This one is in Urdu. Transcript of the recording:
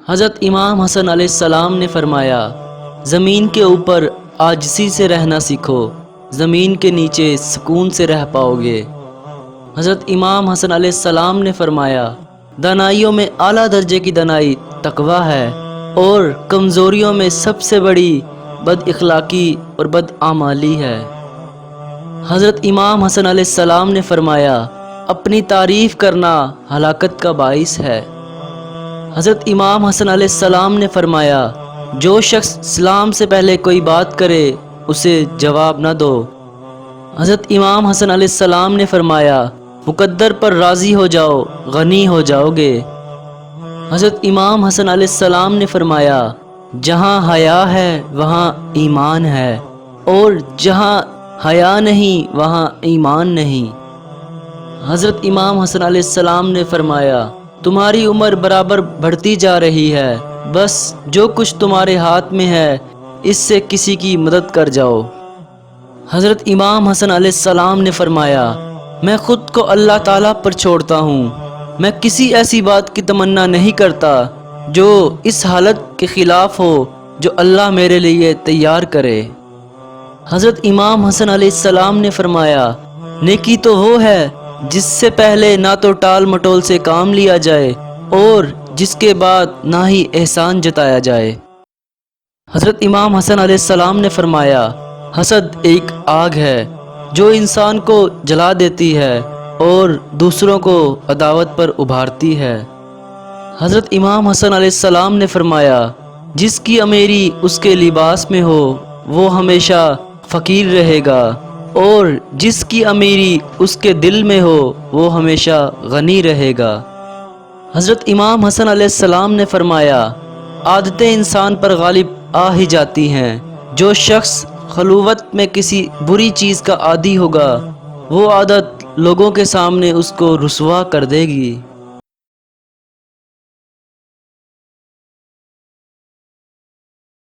حضرت امام حسن علیہ السلام نے فرمایا، زمین کے اوپر عاجزی سے رہنا سیکھو، زمین کے نیچے سکون سے رہ پاؤ گے۔ حضرت امام حسن علیہ السلام نے فرمایا، دانائیوں میں اعلیٰ درجے کی دانائی تقویٰ ہے، اور کمزوریوں میں سب سے بڑی بد اخلاقی اور بدعمالی ہے۔ حضرت امام حسن علیہ السلام نے فرمایا، اپنی تعریف کرنا ہلاکت کا باعث ہے۔ حضرت امام حسن علیہ السلام نے فرمایا، جو شخص اسلام سے پہلے کوئی بات کرے اسے جواب نہ دو۔ حضرت امام حسن علیہ السلام نے فرمایا، مقدر پر راضی ہو جاؤ، غنی ہو جاؤ گے۔ حضرت امام حسن علیہ السلام نے فرمایا، جہاں حیا ہے وہاں ایمان ہے، اور جہاں حیا نہیں وہاں ایمان نہیں۔ حضرت امام حسن علیہ السلام نے فرمایا، تمہاری عمر برابر بڑھتی جا رہی ہے، بس جو کچھ تمہارے ہاتھ میں ہے اس سے کسی کی مدد کر جاؤ۔ حضرت امام حسن علیہ السلام نے فرمایا، میں خود کو اللہ تعالیٰ پر چھوڑتا ہوں، میں کسی ایسی بات کی تمنا نہیں کرتا جو اس حالت کے خلاف ہو جو اللہ میرے لیے تیار کرے۔ حضرت امام حسن علیہ السلام نے فرمایا، نیکی تو وہ ہے جس سے پہلے نہ تو ٹال مٹول سے کام لیا جائے اور جس کے بعد نہ ہی احسان جتایا جائے۔ حضرت امام حسن علیہ السلام نے فرمایا، حسد ایک آگ ہے جو انسان کو جلا دیتی ہے اور دوسروں کو عداوت پر ابھارتی ہے۔ حضرت امام حسن علیہ السلام نے فرمایا، جس کی امیری اس کے لباس میں ہو وہ ہمیشہ فقیر رہے گا، اور جس کی امیری اس کے دل میں ہو وہ ہمیشہ غنی رہے گا۔ حضرت امام حسن علیہ السلام نے فرمایا، عادتیں انسان پر غالب آ ہی جاتی ہیں، جو شخص خلوت میں کسی بری چیز کا عادی ہوگا وہ عادت لوگوں کے سامنے اس کو رسوا کر دے گی۔